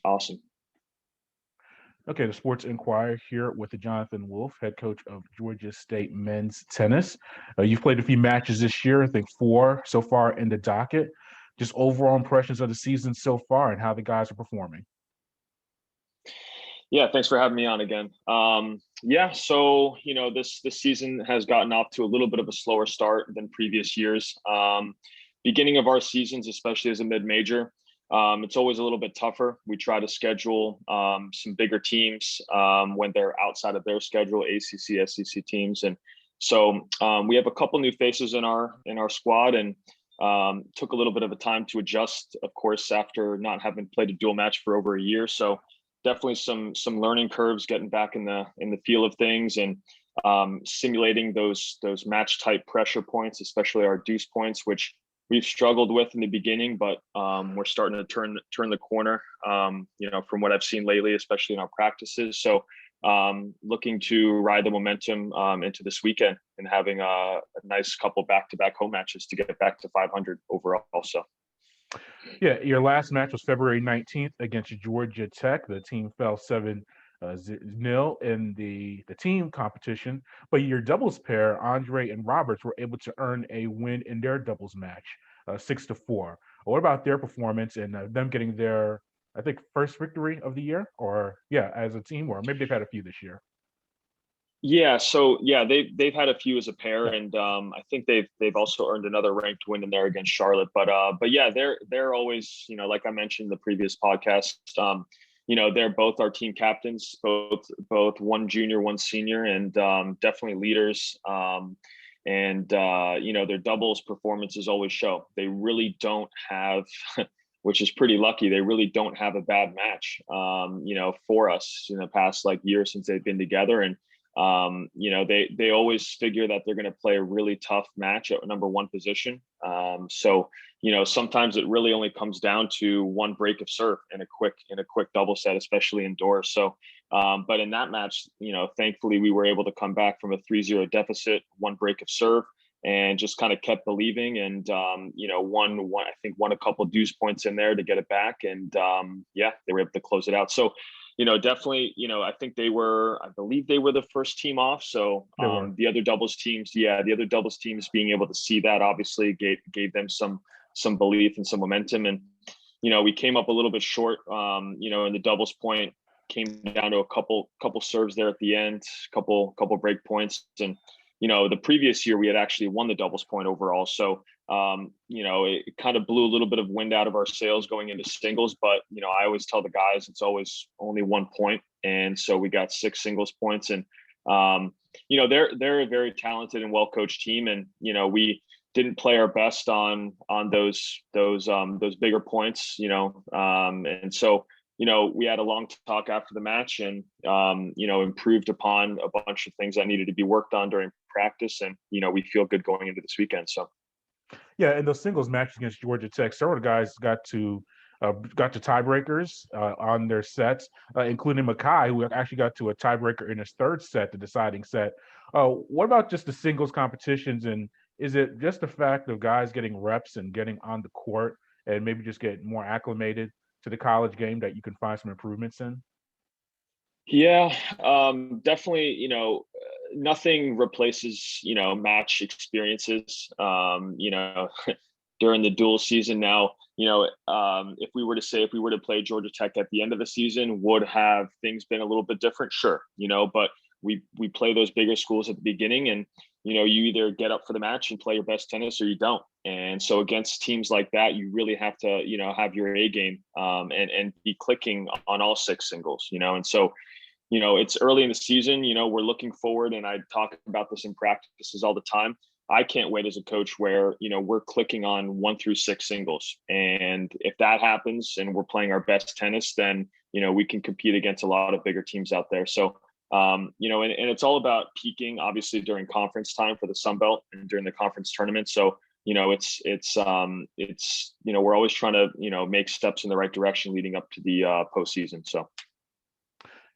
Awesome. Okay, the Sports Inquirer here with the Jonathan Wolff, head coach of Georgia State men's tennis. You've played a few matches this year, I think 4 so far in the docket. Just overall impressions of the season so far and how the guys are performing. Yeah, thanks for having me on again. Yeah, so this season has gotten off to a little bit of a slower start than previous years. Beginning of our seasons, especially as a mid-major, it's always a little bit tougher. We try to schedule some bigger teams when they're outside of their schedule, ACC, SEC teams, and so we have a couple new faces in our squad, and took a little bit of a time to adjust, of course, after not having played a dual match for over a year. So definitely some learning curves, getting back in the feel of things, and simulating those match type pressure points, especially our deuce points, which we've struggled with in the beginning, but we're starting to turn the corner. From what I've seen lately, especially in our practices. So looking to ride the momentum into this weekend and having a nice couple back-to-back home matches to get back to 500 overall. Also. Yeah, your last match was February 19th against Georgia Tech. The team fell 7-0 in the team competition, but your doubles pair, Andrei and Roberts, were able to earn a win in their doubles match, 6-4. What about their performance and them getting their, I think, first victory of the year, or yeah, as a team, or maybe they've had a few this year? Yeah, so yeah, they've had a few as a pair, and I think they've also earned another ranked win in there against Charlotte. But yeah, they're always, like I mentioned in the previous podcast, they're both our team captains, both one junior, one senior, and definitely leaders. And their doubles performances always show. They really don't have, which is pretty lucky. They really don't have a bad match, for us in the past year since they've been together. And they always figure that they're going to play a really tough match at number one position. So sometimes it really only comes down to one break of serve in a quick double set, especially indoors. So, but in that match, thankfully we were able to come back from a 3-0 deficit, one break of serve, and just kind of kept believing, and I think won a couple deuce points in there to get it back, and they were able to close it out. So definitely, I believe they were the first team off. So They were. the other doubles teams being able to see that obviously gave them some belief and some momentum. And, we came up a little bit short, in the doubles point, came down to a couple serves there at the end, couple break points. And, the previous year we had actually won the doubles point overall. So it kind of blew a little bit of wind out of our sails going into singles, but I always tell the guys it's always only 1 point, and so we got 6 singles points, and they're a very talented and well coached team, and we didn't play our best on those bigger points, and so we had a long talk after the match, and improved upon a bunch of things that needed to be worked on during practice, and we feel good going into this weekend. So. Yeah, in those singles matches against Georgia Tech, several guys got to tiebreakers on their sets, including Mackay, who actually got to a tiebreaker in his third set, the deciding set. What about just the singles competitions? And is it just the fact of guys getting reps and getting on the court and maybe just get more acclimated to the college game that you can find some improvements in? Yeah, definitely. Nothing replaces match experiences. During the dual season now. If we were to play Georgia Tech at the end of the season, would have things been a little bit different? Sure, but we play those bigger schools at the beginning, and you either get up for the match and play your best tennis or you don't. And so against teams like that, you really have to have your A game, and be clicking on all 6 singles. And so it's early in the season. We're looking forward, and I talk about this in practices all the time. I can't wait as a coach where, we're clicking on 1 through 6 singles. And if that happens and we're playing our best tennis, then, we can compete against a lot of bigger teams out there. So, and it's all about peaking, obviously, during conference time for the Sun Belt and during the conference tournament. So, we're always trying to, make steps in the right direction leading up to the postseason. So.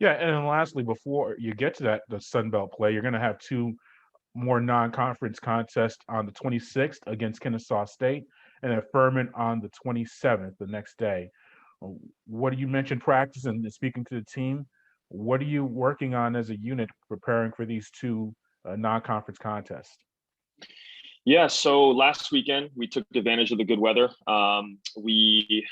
Yeah, and then lastly, before you get to the Sun Belt play, you're going to have 2 more non-conference contests on the 26th against Kennesaw State, and then Furman on the 27th, the next day. What do you mention practice and speaking to the team? What are you working on as a unit preparing for these two non-conference contests? Yeah, so last weekend we took advantage of the good weather. We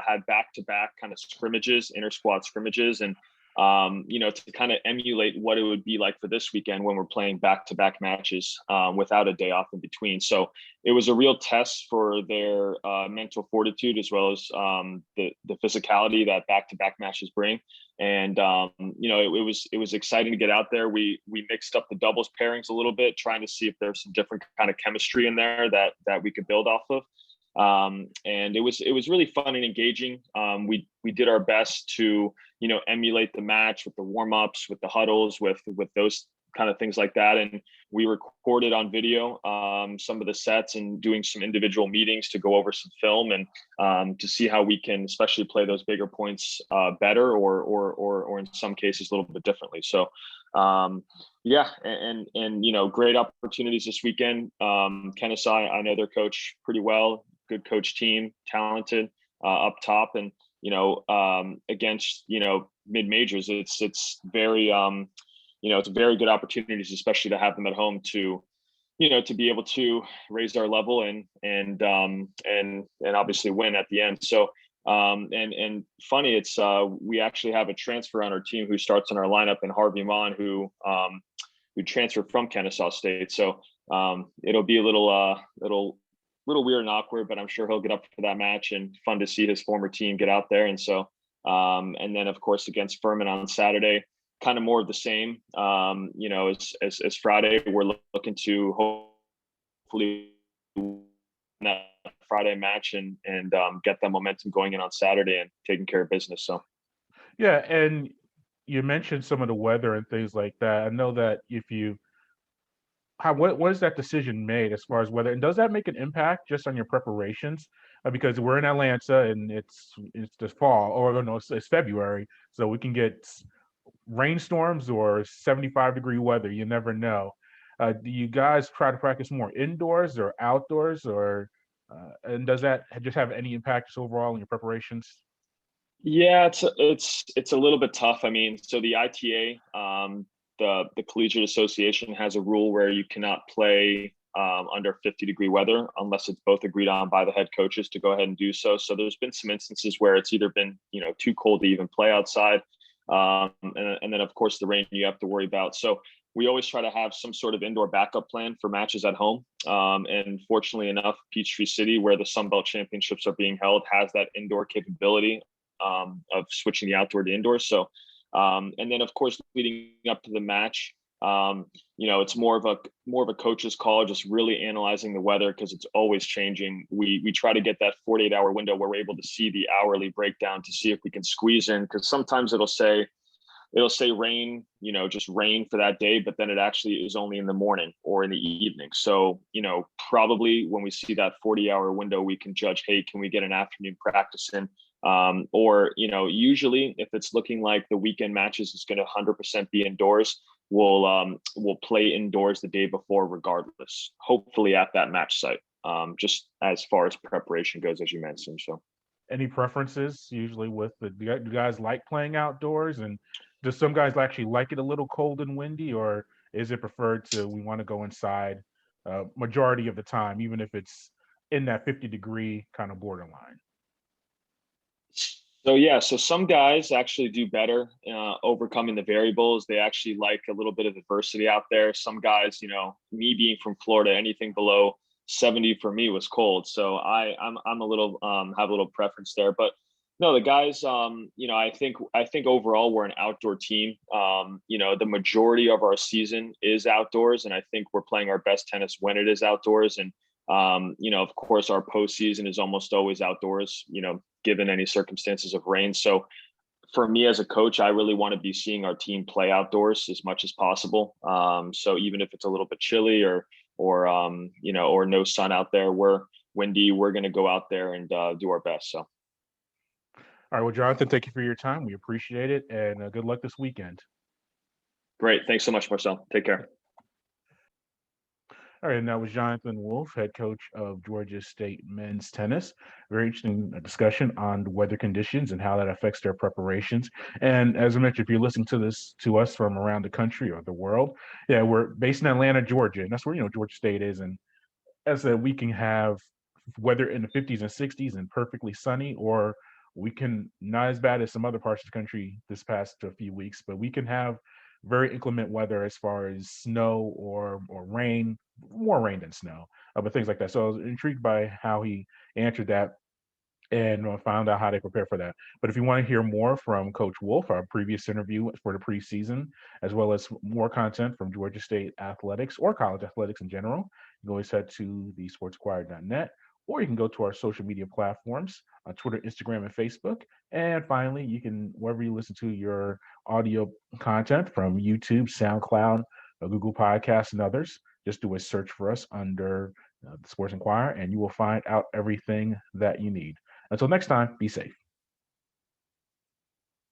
had back-to-back kind of scrimmages, inter-squad scrimmages, and to kind of emulate what it would be like for this weekend when we're playing back-to-back matches without a day off in between. So it was a real test for their mental fortitude as well as the physicality that back-to-back matches bring. And it was exciting to get out there. We mixed up the doubles pairings a little bit, trying to see if there's some different kind of chemistry in there that we could build off of. And it was really fun and engaging. We did our best to emulate the match with the warm-ups, with the huddles, with those kind of things like that. And we recorded on video some of the sets and doing some individual meetings to go over some film and to see how we can especially play those bigger points better or in some cases a little bit differently. So great opportunities this weekend. Kennesaw, I know their coach pretty well, good coach team, talented up top, and against mid majors, it's very it's very good opportunities, especially to have them at home to be able to raise our level and obviously win at the end. So and funny, it's we actually have a transfer on our team who starts in our lineup, and Harvey Mon, who transferred from Kennesaw State. So it'll be a little weird and awkward, but I'm sure he'll get up for that match, and fun to see his former team get out there. And so and then of course against Furman on Saturday, kind of more of the same. As Friday, we're looking to hopefully win that Friday match and get that momentum going in on Saturday and taking care of business. So yeah, and you mentioned some of the weather and things like that. I know that what is that decision made as far as weather, and does that make an impact just on your preparations? Because we're in Atlanta and it's the fall, or no, it's February, so we can get rainstorms or 75-degree weather. You never know. Do you guys try to practice more indoors or outdoors, or and does that just have any impact overall in your preparations? yeah, it's a little bit tough. I mean, so the ITA, the Collegiate Association, has a rule where you cannot play under 50-degree weather unless it's both agreed on by the head coaches to go ahead and do so. So there's been some instances where it's either been too cold to even play outside, and then of course the rain you have to worry about. So we always try to have some sort of indoor backup plan for matches at home. And fortunately enough, Peachtree City, where the Sun Belt Championships are being held, has that indoor capability of switching the outdoor to indoor. So and then of course leading up to the match, it's more of a coach's call, just really analyzing the weather because it's always changing. We try to get that 48-hour window where we're able to see the hourly breakdown to see if we can squeeze in, because sometimes it'll say rain, just rain for that day, but then it actually is only in the morning or in the evening. So, probably when we see that 40-hour window, we can judge, hey, can we get an afternoon practice in? Or usually if it's looking like the weekend matches is going to 100% be indoors, we'll play indoors the day before regardless, hopefully at that match site, just as far as preparation goes, as you mentioned. So Any preferences usually with do you guys like playing outdoors, and do some guys actually like it a little cold and windy, or is it preferred to we want to go inside majority of the time, even if it's in that 50-degree kind of borderline? So some guys actually do better overcoming the variables. They actually like a little bit of adversity out there. Some guys, me being from Florida, anything below 70 for me was cold. So I'm a little have a little preference there. But no, the guys, I think overall we're an outdoor team. The majority of our season is outdoors, and I think we're playing our best tennis when it is outdoors. And of course, our postseason is almost always outdoors, given any circumstances of rain. So for me as a coach, I really want to be seeing our team play outdoors as much as possible. So even if it's a little bit chilly or no sun out there, we're windy, we're going to go out there and do our best. So. All right, well, Jonathan, thank you for your time. We appreciate it, and good luck this weekend. Great. Thanks so much, Marcel. Take care. All right, and that was Jonathan Wolff, head coach of Georgia State men's tennis. Very interesting discussion on the weather conditions and how that affects their preparations. And as I mentioned, if you're listening to us from around the country or the world, yeah, we're based in Atlanta, Georgia, and that's where Georgia State is. And as I said, we can have weather in the 50s and 60s and perfectly sunny, or we can not as bad as some other parts of the country this past few weeks, but we can have very inclement weather as far as snow or rain, more rain than snow, but things like that. So I was intrigued by how he answered that and found out how they prepare for that. But if you want to hear more from Coach Wolff, our previous interview for the preseason, as well as more content from Georgia State athletics or college athletics in general, you can always head to the sportsinquirer.net, or you can go to our social media platforms on Twitter, Instagram, and Facebook. And finally, you can, wherever you listen to your audio content from YouTube, SoundCloud, Google Podcasts, and others, just do a search for us under the Sports Inquirer, and you will find out everything that you need. Until next time, be safe.